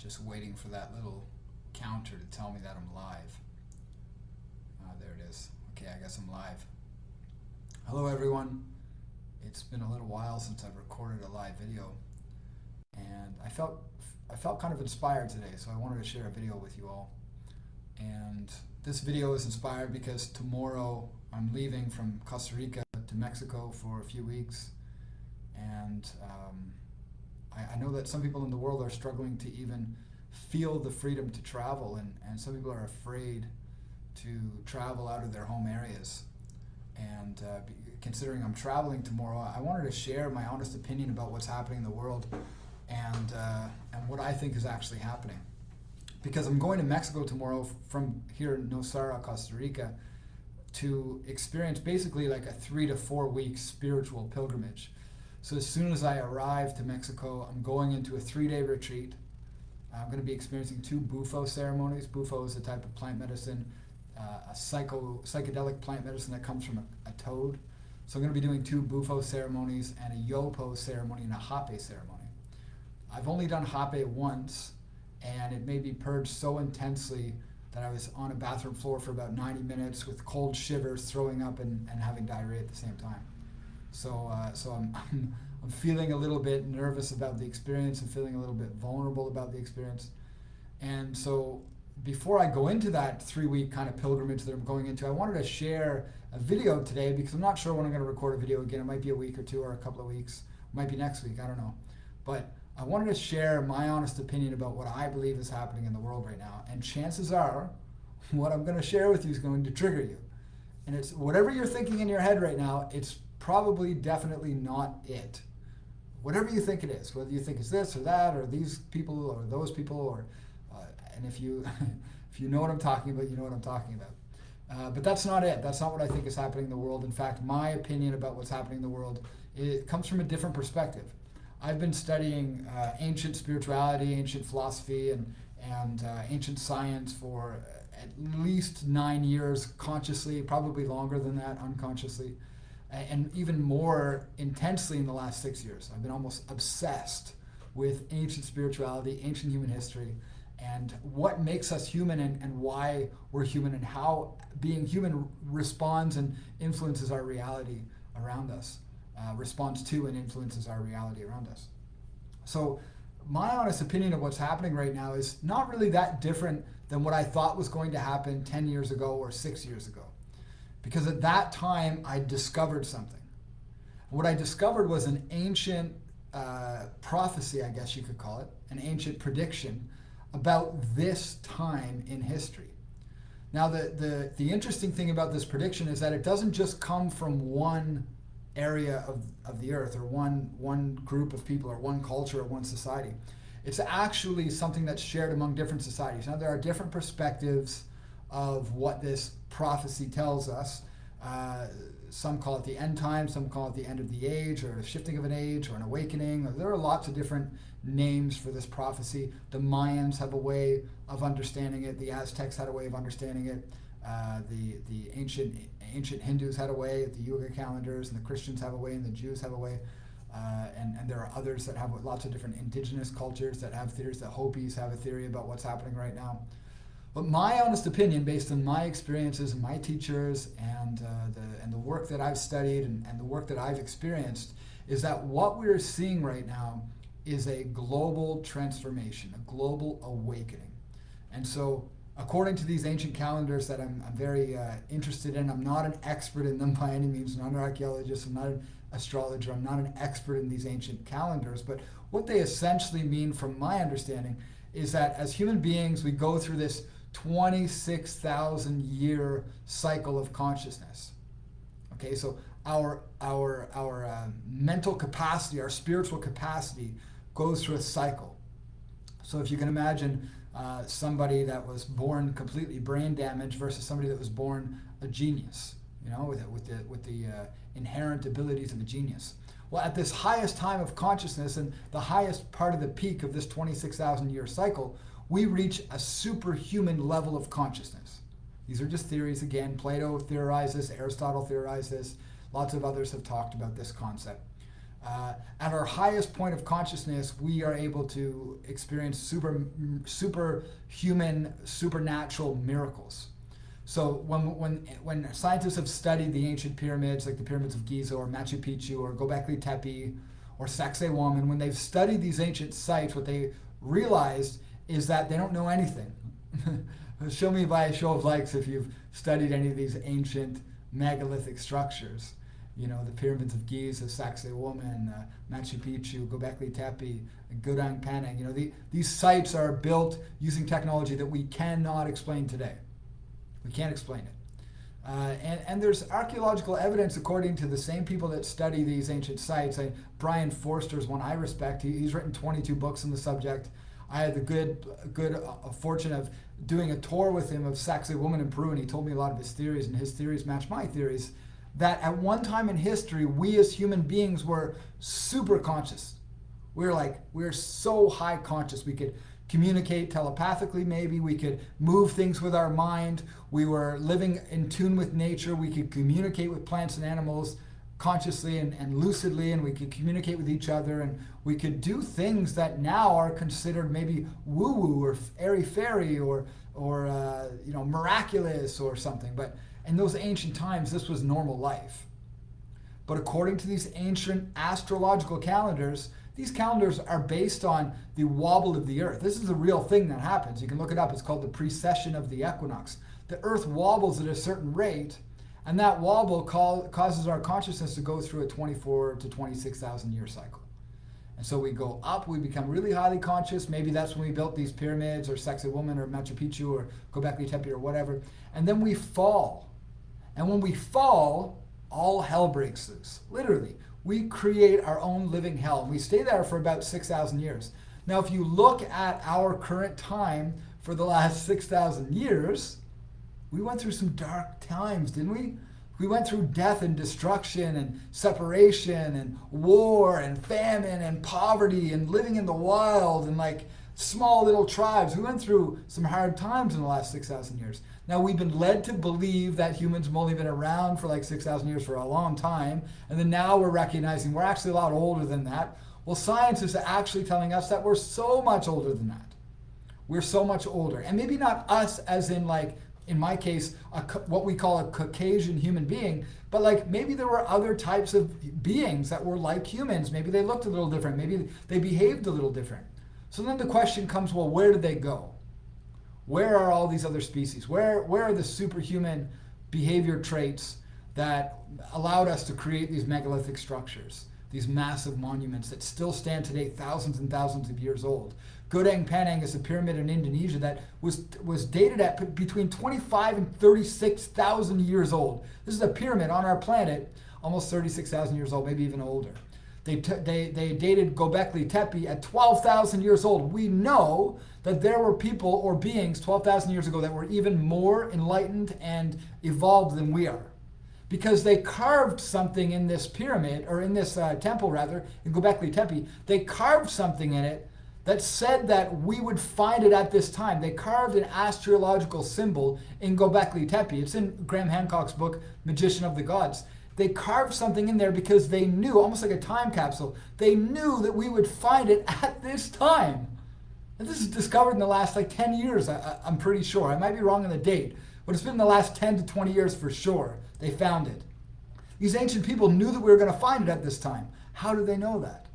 Just waiting for that little counter to tell me that I'm live. There it is. Okay, I guess I'm live. Hello everyone. It's been a little while since I've recorded a live video, and I felt kind of inspired today, so I wanted to share a video with you all. And this video is inspired because tomorrow I'm leaving from Costa Rica to Mexico for a few weeks, and I know that some people in the world are struggling to even feel the freedom to travel, and some people are afraid to travel out of their home areas. And considering I'm traveling tomorrow, I wanted to share my honest opinion about what's happening in the world and what I think is actually happening. Because I'm going to Mexico tomorrow from here in Nosara, Costa Rica, to experience basically like a 3 to 4 week spiritual pilgrimage. So as soon as I arrive to Mexico, I'm going into a 3-day retreat. I'm going to be experiencing 2 bufo ceremonies. Bufo is a type of plant medicine, a psychedelic plant medicine that comes from a toad. So I'm going to be doing 2 bufo ceremonies and a yopo ceremony and a hape ceremony. I've only done hape once, and it made me purge so intensely that I was on a bathroom floor for about 90 minutes with cold shivers, throwing up, and having diarrhea at the same time. So I'm feeling a little bit nervous about the experience. I'm feeling a little bit vulnerable about the experience. And so before I go into that 3-week kind of pilgrimage that I'm going into, I wanted to share a video today because I'm not sure when I'm going to record a video again. It might be a week or 2 or a couple of weeks. It might be next week. I don't know. But I wanted to share my honest opinion about what I believe is happening in the world right now. And chances are what I'm going to share with you is going to trigger you. And it's whatever you're thinking in your head right now, it's probably definitely not it. Whatever you think it is, whether you think it's this or that or these people or those people, or and if you if you know what I'm talking about, you know what I'm talking about. But that's not it. That's not what I think is happening in the world. In fact, my opinion about what's happening in the world, it comes from a different perspective. I've been studying ancient spirituality, ancient philosophy, and ancient science for at least 9 years consciously, probably longer than that unconsciously, and even more intensely in the last 6 years. I've been almost obsessed with ancient spirituality, ancient human history, and what makes us human, and why we're human, and how being human responds and influences our reality around us. Responds to and influences our reality around us. So my honest opinion of what's happening right now is not really that different than what I thought was going to happen 10 years ago or 6 years ago. Because at that time, I discovered something. What I discovered was an ancient prophecy, I guess you could call it, an ancient prediction about this time in history. Now, the interesting thing about this prediction is that it doesn't just come from one area of the earth, or one group of people, or one culture, or one society. It's actually something that's shared among different societies. Now, there are different perspectives of what this prophecy tells us. Some call it the end time, some call it the end of the age, or a shifting of an age, or an awakening. There are lots of different names for this prophecy. The Mayans have a way of understanding it. The Aztecs had a way of understanding it. The ancient Hindus had a way, the Yuga calendars, and the Christians have a way, and the Jews have a way. And there are others that have lots of different indigenous cultures that have theories. The Hopis have a theory about what's happening right now. But my honest opinion, based on my experiences and my teachers and the work that I've studied and the work that I've experienced, is that what we're seeing right now is a global transformation, a global awakening. And so, according to these ancient calendars that I'm very interested in, I'm not an expert in them by any means. I'm not an archaeologist, I'm not an astrologer, I'm not an expert in these ancient calendars, but what they essentially mean, from my understanding, is that as human beings, we go through this 26,000 year cycle of consciousness. Okay, so our mental capacity, our spiritual capacity goes through a cycle. So if you can imagine somebody that was born completely brain damaged versus somebody that was born a genius, you know, with the inherent abilities of a genius. Well, at this highest time of consciousness and the highest part of the peak of this 26,000 year cycle, we reach a superhuman level of consciousness. These are just theories. Again, Plato theorized this, Aristotle theorized this, lots of others have talked about this concept. at our highest point of consciousness, we are able to experience superhuman, supernatural miracles. So when scientists have studied the ancient pyramids, like the pyramids of Giza or Machu Picchu or Göbekli Tepe or Sacsayhuaman, when they've studied these ancient sites, what they realized is that they don't know anything. Show me by a show of likes if you've studied any of these ancient megalithic structures. You know, the pyramids of Giza, Sacsayhuaman, Machu Picchu, Göbekli Tepe, Goodall, Panang. You know, these sites are built using technology that we cannot explain today. We can't explain it. And there's archaeological evidence, according to the same people that study these ancient sites. Brian Forster's one I respect. He's written 22 books on the subject. I had the good fortune of doing a tour with him of Sacsayhuaman in Peru, and he told me a lot of his theories, and his theories match my theories, that at one time in history, we as human beings were super conscious. We're so high conscious. We could communicate telepathically, maybe. We could move things with our mind. We were living in tune with nature. We could communicate with plants and animals consciously and lucidly, and we could communicate with each other, and we could do things that now are considered maybe woo-woo or airy-fairy or miraculous or something. But in those ancient times, this was normal life. But according to these ancient astrological calendars, these calendars are based on the wobble of the earth. This is a real thing that happens. You can look it up. It's called the precession of the equinox. The earth wobbles at a certain rate, and that wobble causes our consciousness to go through a 24 to 26,000 year cycle. And so we go up, we become really highly conscious. Maybe that's when we built these pyramids or Sacsayhuaman or Machu Picchu or Göbekli Tepe or whatever. And then we fall. And when we fall, all hell breaks loose. Literally, we create our own living hell. And we stay there for about 6,000 years. Now, if you look at our current time for the last 6,000 years, we went through some dark times, didn't we? We went through death and destruction and separation and war and famine and poverty and living in the wild and like small little tribes. We went through some hard times in the last 6,000 years. Now, we've been led to believe that humans have only been around for like 6,000 years for a long time, and then now we're recognizing we're actually a lot older than that. Well, science is actually telling us that we're so much older than that. We're so much older. And maybe not us as in like, in my case, what we call a Caucasian human being, but like maybe there were other types of beings that were like humans. Maybe they looked a little different. Maybe they behaved a little different. So then the question comes, well, where did they go? Where are all these other species? Where are the superhuman behavior traits that allowed us to create these megalithic structures, these massive monuments that still stand today, thousands and thousands of years old? Goodall Panang is a pyramid in Indonesia that was dated at between 25 and 36,000 years old. This is a pyramid on our planet, almost 36,000 years old, maybe even older. They dated Göbekli Tepe at 12,000 years old. We know that there were people or beings 12,000 years ago that were even more enlightened and evolved than we are, because they carved something in this pyramid, or in this temple rather, in Göbekli Tepe. They carved something in it that said that we would find it at this time. They carved an astrological symbol in Göbekli Tepe. It's in Graham Hancock's book, Magician of the Gods. They carved something in there because they knew, almost like a time capsule, they knew that we would find it at this time. And this is discovered in the last like 10 years, I'm pretty sure. I might be wrong on the date, but it's been in the last 10 to 20 years for sure. They found it. These ancient people knew that we were going to find it at this time. How did they know that?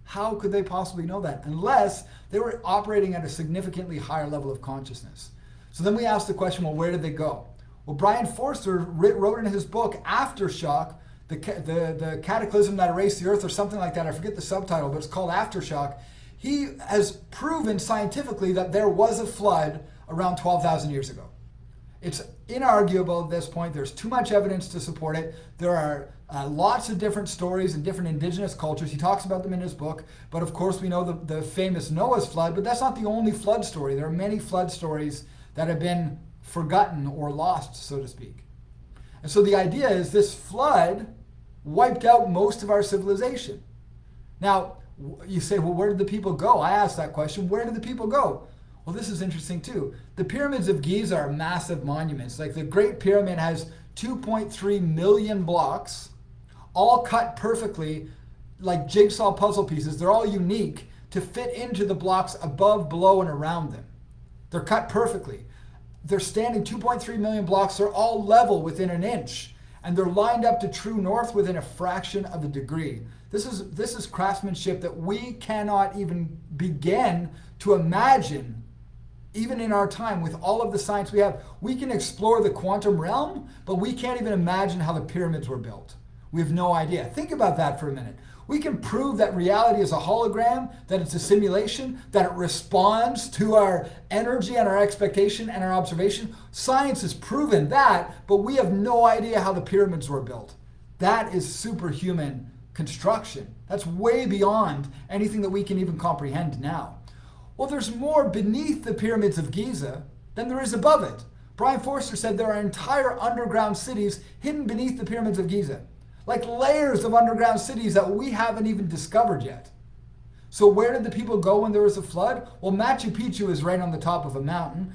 How could they possibly know that? Unless they were operating at a significantly higher level of consciousness. So then we ask the question, well, where did they go? Well, Brian Forster wrote in his book, Aftershock, the cataclysm that erased the earth, or something like that. I forget the subtitle, but it's called Aftershock. He has proven scientifically that there was a flood around 12,000 years ago. It's inarguable at this point. There's too much evidence to support it. There are lots of different stories in different indigenous cultures. He talks about them in his book. But of course, we know the famous Noah's flood, but that's not the only flood story. There are many flood stories that have been forgotten or lost, so to speak. And so the idea is this flood wiped out most of our civilization. Now, you say, well, where did the people go? I asked that question. Where did the people go? Well, this is interesting too. The pyramids of Giza are massive monuments. Like the Great Pyramid has 2.3 million blocks, all cut perfectly like jigsaw puzzle pieces. They're all unique to fit into the blocks above, below, and around them. They're cut perfectly. They're standing 2.3 million blocks. They're all level within an inch. And they're lined up to true north within a fraction of a degree. This is craftsmanship that we cannot even begin to imagine, even in our time, with all of the science we have. We can explore the quantum realm, but we can't even imagine how the pyramids were built. We have no idea. Think about that for a minute. We can prove that reality is a hologram, that it's a simulation, that it responds to our energy and our expectation and our observation. Science has proven that, but we have no idea how the pyramids were built. That is superhuman construction. That's way beyond anything that we can even comprehend now. Well, there's more beneath the pyramids of Giza than there is above it. Brian Forster said there are entire underground cities hidden beneath the pyramids of Giza. Like layers of underground cities that we haven't even discovered yet. So where did the people go when there was a flood? Well, Machu Picchu is right on the top of a mountain.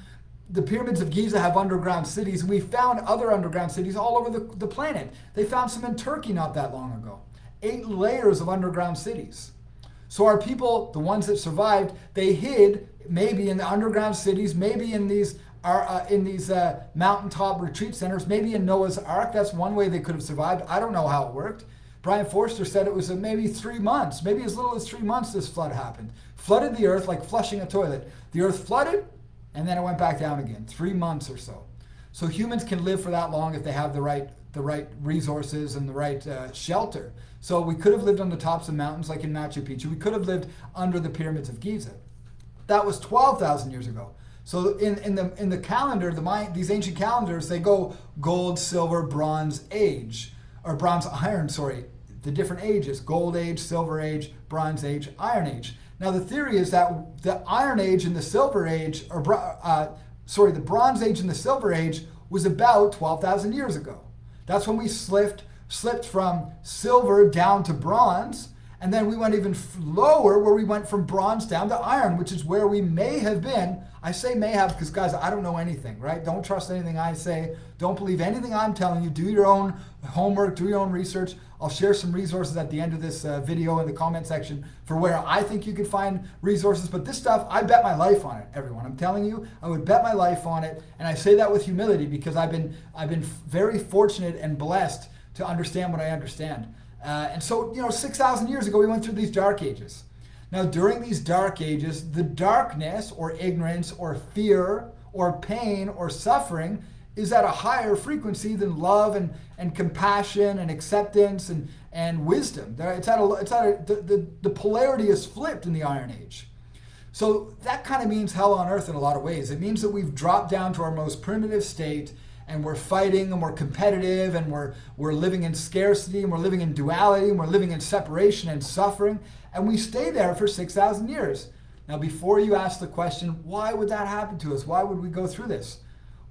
The pyramids of Giza have underground cities. We found other underground cities all over the planet. They found some in Turkey not that long ago. 8 layers of underground cities. So our people, the ones that survived, they hid maybe in the underground cities, maybe in these mountaintop retreat centers, maybe in Noah's Ark. That's one way they could have survived. I don't know how it worked. Brian Forster said it was maybe 3 months, maybe as little as 3 months this flood happened. Flooded the earth like flushing a toilet. The earth flooded, and then it went back down again. 3 months or so. So humans can live for that long if they have the right resources and the right shelter. So we could have lived on the tops of mountains like in Machu Picchu. We could have lived under the pyramids of Giza. That was 12,000 years ago. So in the calendar, these ancient calendars, they go gold, silver, bronze age, or bronze, iron, sorry, the different ages: gold age, silver age, bronze age, iron age. Now the theory is that the iron age and the silver age, the bronze age and the silver age was about 12,000 years ago. That's when we slipped from silver down to bronze. And then we went even lower, where we went from bronze down to iron, which is where we may have been. I say may have because, guys, I don't know anything, right? Don't trust anything I say. Don't believe anything I'm telling you. Do your own homework. Do your own research. I'll share some resources at the end of this video in the comment section for where I think you could find resources. But this stuff, I bet my life on it, everyone. I'm telling you, I would bet my life on it. And I say that with humility because I've been very fortunate and blessed to understand what I understand. And so, 6,000 years ago, we went through these dark ages. Now, during these dark ages, the darkness or ignorance or fear or pain or suffering is at a higher frequency than love and compassion and acceptance and wisdom. The polarity is flipped in the Iron Age. So that kind of means hell on earth in a lot of ways. It means that we've dropped down to our most primitive state, and we're fighting and we're competitive and we're living in scarcity and we're living in duality and we're living in separation and suffering, and we stay there for 6,000 years. Now, before you ask the question, why would that happen to us? Why would we go through this?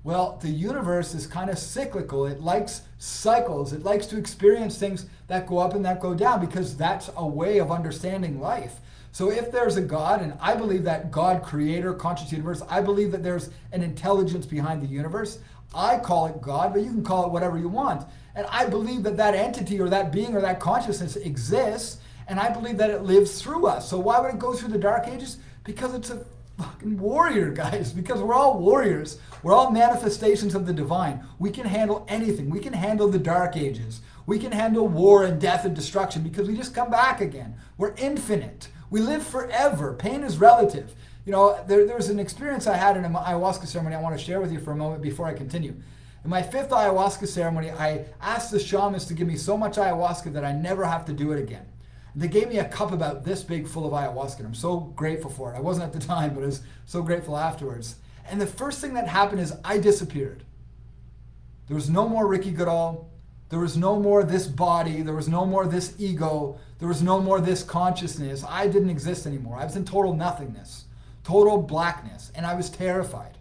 Well, the universe is kind of cyclical. It likes cycles. It likes to experience things that go up and that go down because that's a way of understanding life. So if there's a God, and I believe that God, creator, conscious universe, I believe that there's an intelligence behind the universe. I call it God, but you can call it whatever you want. And I believe that that entity or that being or that consciousness exists, and I believe that it lives through us. So why would it go through the dark ages? Because it's a fucking warrior, guys, because we're all warriors. We're all manifestations of the divine. We can handle anything. We can handle the dark ages. We can handle war and death and destruction because we just come back again. We're infinite. We live forever. Pain is relative. There's an experience I had in an ayahuasca ceremony I want to share with you for a moment before I continue. In my 5th ayahuasca ceremony, I asked the shamans to give me so much ayahuasca that I never have to do it again. They gave me a cup about this big full of ayahuasca, and I'm so grateful for it. I wasn't at the time, but I was so grateful afterwards. And the first thing that happened is I disappeared. There was no more Ricky Goodall. There was no more this body. There was no more this ego. There was no more this consciousness. I didn't exist anymore. I was in total nothingness, total blackness, and I was terrified.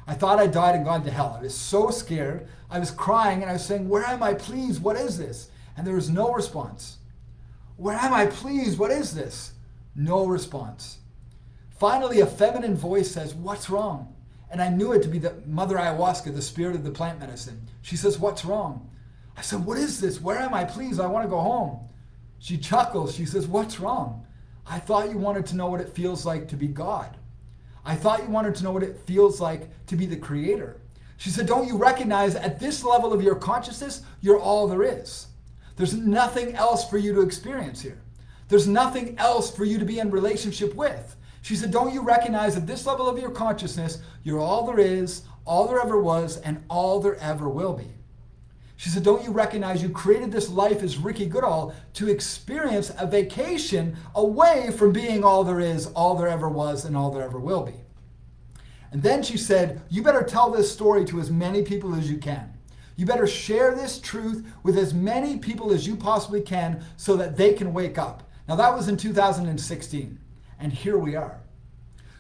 I thought I died and gone to hell. I was so scared. I was crying and I was saying, "Where am I? Please, what is this?" And there was no response. "Where am I? Please, what is this?" No response. Finally, a feminine voice says, "What's wrong?" And I knew it to be the Mother Ayahuasca, the spirit of the plant medicine. She says, "What's wrong?" I said, "What is this? Where am I? Please, I want to go home." She chuckles. She says, what's wrong? I thought you wanted to know what it feels like to be God. I thought you wanted to know what it feels like to be the creator. She said, don't you recognize at this level of your consciousness, you're all there is. There's nothing else for you to experience here. There's nothing else for you to be in relationship with. She said, don't you recognize at this level of your consciousness, you're all there is, all there ever was, and all there ever will be. She said, don't you recognize you created this life as Ricky Goodall to experience a vacation away from being all there is, all there ever was, and all there ever will be. And then she said, you better tell this story to as many people as you can. You better share this truth with as many people as you possibly can so that they can wake up. Now that was in 2016, and here we are.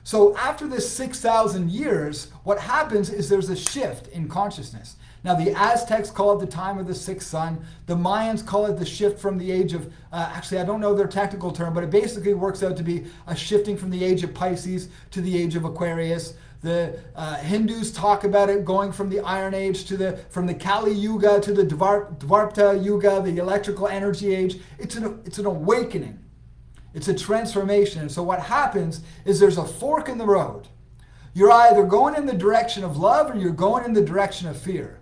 So after this 6,000 years, what happens is there's a shift in consciousness. Now the Aztecs call it the time of the sixth sun. The Mayans call it the shift from the age of, actually I don't know their technical term, but it basically works out to be a shifting from the age of Pisces to the age of Aquarius. The Hindus talk about it going from the Iron Age to from the Kali Yuga to the Dvarta Yuga, the electrical energy age. It's an awakening. It's a transformation. And so what happens is there's a fork in the road. You're either going in the direction of love or you're going in the direction of fear.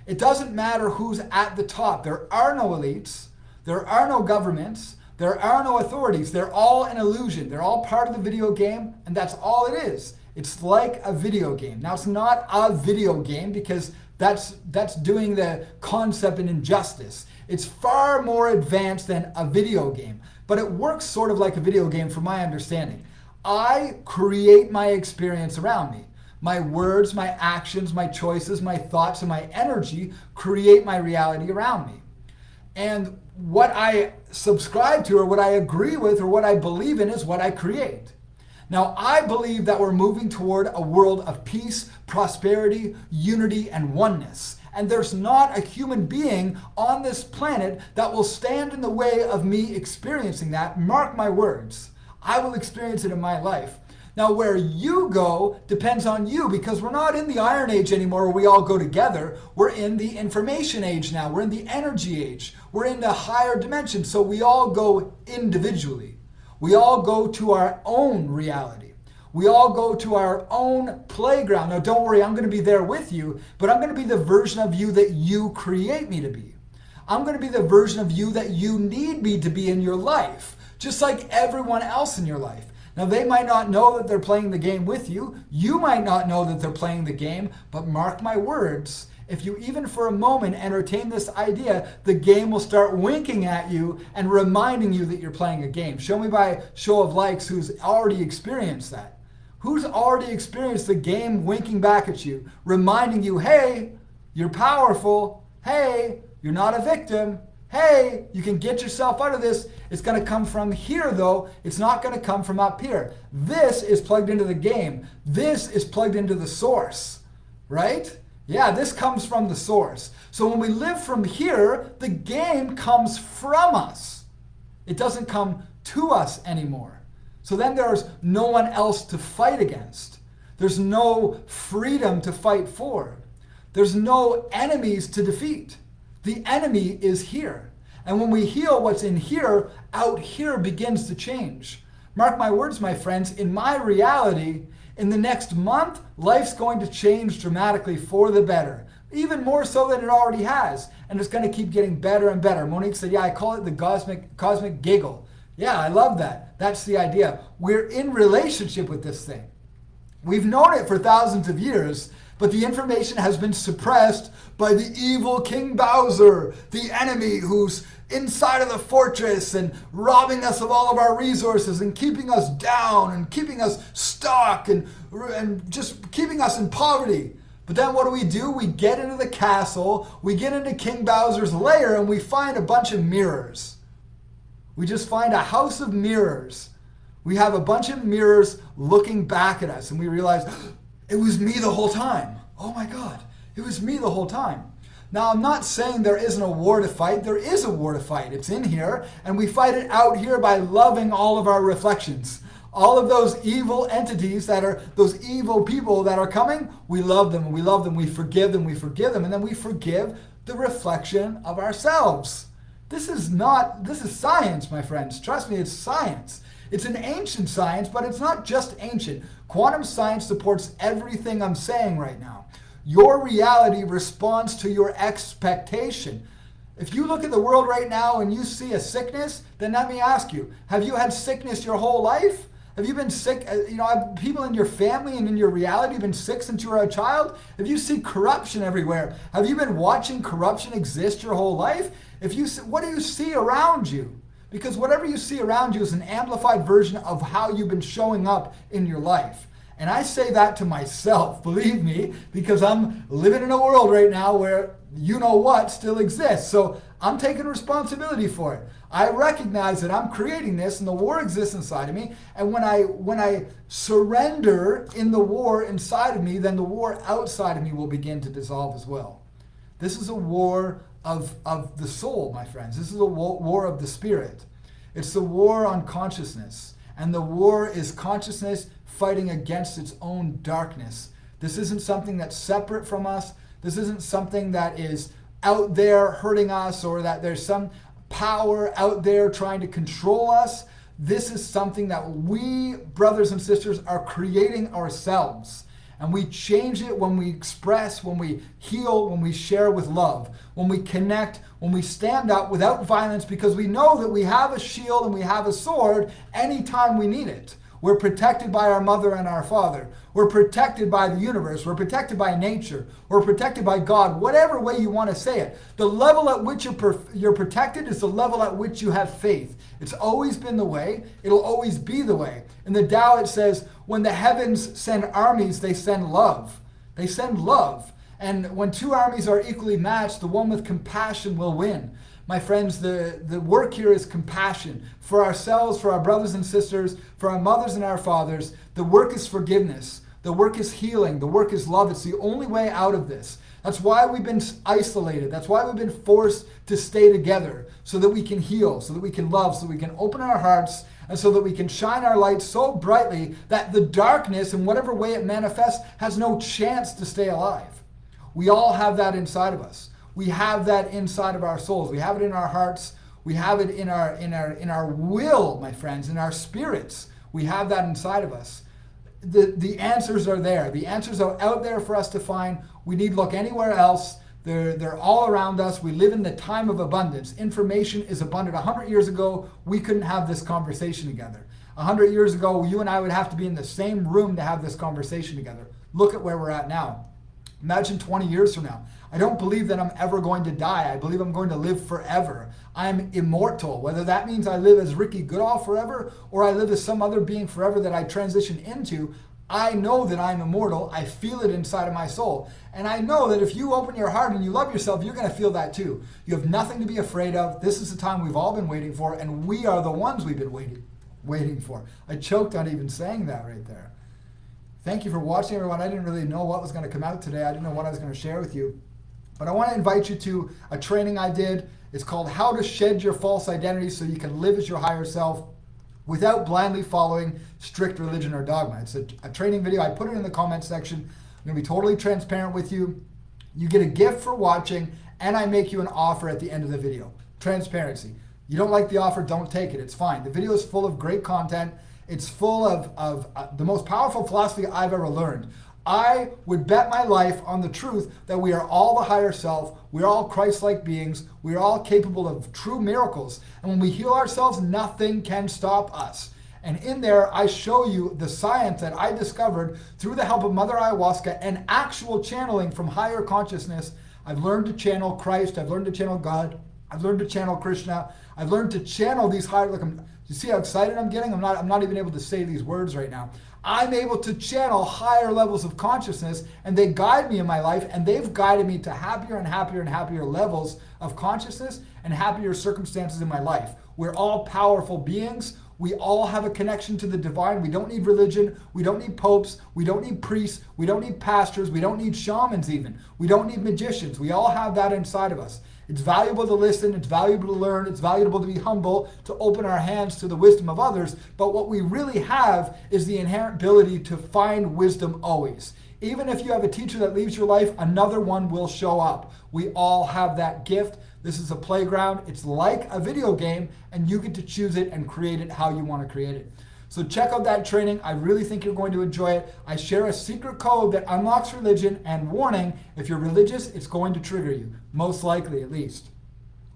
It doesn't matter who's at the top. There are no elites. There are no governments. There are no authorities. They're all an illusion. They're all part of the video game, and that's all it is. It's like a video game. Now, it's not a video game because that's doing the concept an injustice. It's far more advanced than a video game, but it works sort of like a video game from my understanding. I create my experience around me. My words, my actions, my choices, my thoughts, and my energy create my reality around me. And what I subscribe to or what I agree with or what I believe in is what I create. Now, I believe that we're moving toward a world of peace, prosperity, unity, and oneness. And there's not a human being on this planet that will stand in the way of me experiencing that. Mark my words. I will experience it in my life. Now, where you go depends on you because we're not in the Iron Age anymore where we all go together. We're in the information age now. We're in the energy age. We're in the higher dimension. So we all go individually. We all go to our own reality. We all go to our own playground. Now, don't worry, I'm going to be there with you, but I'm going to be the version of you that you create me to be. I'm going to be the version of you that you need me to be in your life, just like everyone else in your life. Now, they might not know that they're playing the game with you. You might not know that they're playing the game, but mark my words, if you even for a moment entertain this idea, the game will start winking at you and reminding you that you're playing a game. Show me by show of likes who's already experienced that. Who's already experienced the game winking back at you, reminding you, hey, you're powerful. Hey, you're not a victim. Hey, you can get yourself out of this. It's going to come from here, though. It's not going to come from up here. This is plugged into the game. This is plugged into the source, right? Yeah, this comes from the source. So when we live from here, the game comes from us. It doesn't come to us anymore. So then there's no one else to fight against. There's no freedom to fight for. There's no enemies to defeat. The enemy is here. And when we heal what's in here, out here begins to change. Mark my words, my friends, in my reality, in the next month, life's going to change dramatically for the better. Even more so than it already has. And it's going to keep getting better and better. Monique said, yeah, I call it the cosmic giggle. Yeah, I love that. That's the idea. We're in relationship with this thing. We've known it for thousands of years, but the information has been suppressed by the evil King Bowser, the enemy who's inside of the fortress and robbing us of all of our resources and keeping us down and keeping us stuck and just keeping us in poverty. But then what do? We get into the castle, we get into King Bowser's lair, and we find a bunch of mirrors. We just find a house of mirrors. We have a bunch of mirrors looking back at us, and we realize, it was me the whole time. Oh my God, it was me the whole time. Now, I'm not saying there isn't a war to fight. There is a war to fight. It's in here, and we fight it out here by loving all of our reflections. All of those evil entities that are, those evil people that are coming, we love them, and we love them. We forgive them, and then we forgive the reflection of ourselves. This is science, my friends. Trust me, it's science. It's an ancient science, but it's not just ancient. Quantum science supports everything I'm saying right now. Your reality responds to your expectation. If you look at the world right now and you see a sickness, then let me ask you, have you had sickness your whole life? Have you been sick? Have people in your family and in your reality been sick since you were a child? If you see corruption everywhere, have you been watching corruption exist your whole life? What do you see around you? Because whatever you see around you is an amplified version of how you've been showing up in your life. And I say that to myself, believe me, because I'm living in a world right now where you know what still exists. So I'm taking responsibility for it. I recognize that I'm creating this and the war exists inside of me. And when I surrender in the war inside of me, then the war outside of me will begin to dissolve as well. This is a war of the soul, my friends. This is a war of the spirit. It's the war on consciousness. And the war is consciousness fighting against its own darkness. This isn't something that's separate from us. This isn't something that is out there hurting us, or that there's some power out there trying to control us. This is something that we, brothers and sisters, are creating ourselves. And we change it when we express, when we heal, when we share with love, when we connect, when we stand up without violence, because we know that we have a shield and we have a sword anytime we need it. We're protected by our mother and our father. We're protected by the universe. We're protected by nature. We're protected by God, whatever way you want to say it. The level at which you're protected is the level at which you have faith. It's always been the way. It'll always be the way. In the Tao it says, when the heavens send armies, they send love. They send love. And when two armies are equally matched, the one with compassion will win. My friends, the work here is compassion for ourselves, for our brothers and sisters, for our mothers and our fathers. The work is forgiveness. The work is healing. The work is love. It's the only way out of this. That's why we've been isolated. That's why we've been forced to stay together, so that we can heal, so that we can love, so we can open our hearts, and so that we can shine our light so brightly that the darkness, in whatever way it manifests, has no chance to stay alive. We all have that inside of us. We have that inside of our souls. We have it in our hearts. We have it in our will, my friends, in our spirits. We have that inside of us. The answers are there. The answers are out there for us to find. We need look anywhere else. They're all around us. We live in the time of abundance. Information is abundant. 100 years ago, we couldn't have this conversation together. 100 years ago, you and I would have to be in the same room to have this conversation together. Look at where we're at now. Imagine 20 years from now. I don't believe that I'm ever going to die. I believe I'm going to live forever. I'm immortal. Whether that means I live as Ricky Goodall forever, or I live as some other being forever that I transition into, I know that I'm immortal. I feel it inside of my soul. And I know that if you open your heart and you love yourself, you're going to feel that too. You have nothing to be afraid of. This is the time we've all been waiting for, and we are the ones we've been waiting for. I choked on even saying that right there. Thank you for watching, everyone. I didn't really know what was going to come out today. I didn't know what I was going to share with you. But I want to invite you to a training I did. It's called How to Shed Your False Identity So You Can Live as Your Higher Self Without Blindly Following Strict Religion or Dogma. It's a training video. I put it in the comment section. I'm going to be totally transparent with you. You get a gift for watching, and I make you an offer at the end of the video. Transparency. You don't like the offer, don't take it. It's fine. The video is full of great content. It's full of the most powerful philosophy I've ever learned. I would bet my life on the truth that we are all the higher self. We're all Christ-like beings. We're all capable of true miracles. And when we heal ourselves, nothing can stop us. And in there, I show you the science that I discovered through the help of Mother Ayahuasca and actual channeling from higher consciousness. I've learned to channel Christ. I've learned to channel God. I've learned to channel Krishna. I've learned to channel these higher... Look, you see how excited I'm getting? I'm not even able to say these words right now. I'm able to channel higher levels of consciousness, and they guide me in my life, and they've guided me to happier and happier and happier levels of consciousness and happier circumstances in my life. We're all powerful beings. We all have a connection to the divine. We don't need religion. We don't need popes. We don't need priests. We don't need pastors. We don't need shamans even. We don't need magicians. We all have that inside of us. It's valuable to listen, it's valuable to learn, it's valuable to be humble, to open our hands to the wisdom of others. But what we really have is the inherent ability to find wisdom always. Even if you have a teacher that leaves your life, another one will show up. We all have that gift. This is a playground. It's like a video game, and you get to choose it and create it how you want to create it. So check out that training. I really think you're going to enjoy it. I share a secret code that unlocks religion, and warning, if you're religious, it's going to trigger you, most likely at least.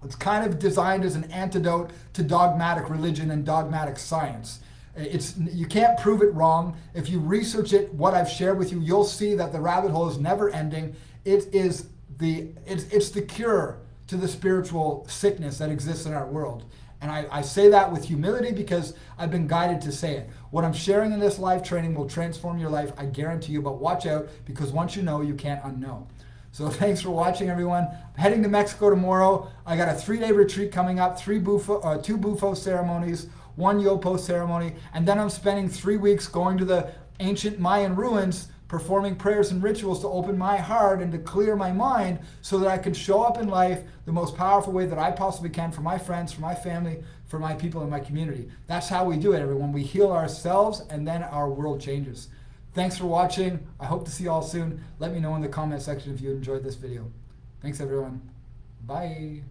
It's kind of designed as an antidote to dogmatic religion and dogmatic science. You can't prove it wrong. If you research it, what I've shared with you, you'll see that the rabbit hole is never ending. It's the cure to the spiritual sickness that exists in our world. And I say that with humility because I've been guided to say it. What I'm sharing in this live training will transform your life, I guarantee you, but watch out, because once you know, you can't unknow. So thanks for watching, everyone. I'm heading to Mexico tomorrow. I got a 3-day retreat coming up, 2 Bufo ceremonies, 1 Yopo ceremony, and then I'm spending 3 weeks going to the ancient Mayan ruins, performing prayers and rituals to open my heart and to clear my mind so that I can show up in life the most powerful way that I possibly can for my friends, for my family, for my people in my community. That's how we do it, everyone. We heal ourselves, and then our world changes. Thanks for watching. I hope to see you all soon. Let me know in the comment section if you enjoyed this video. Thanks, everyone. Bye.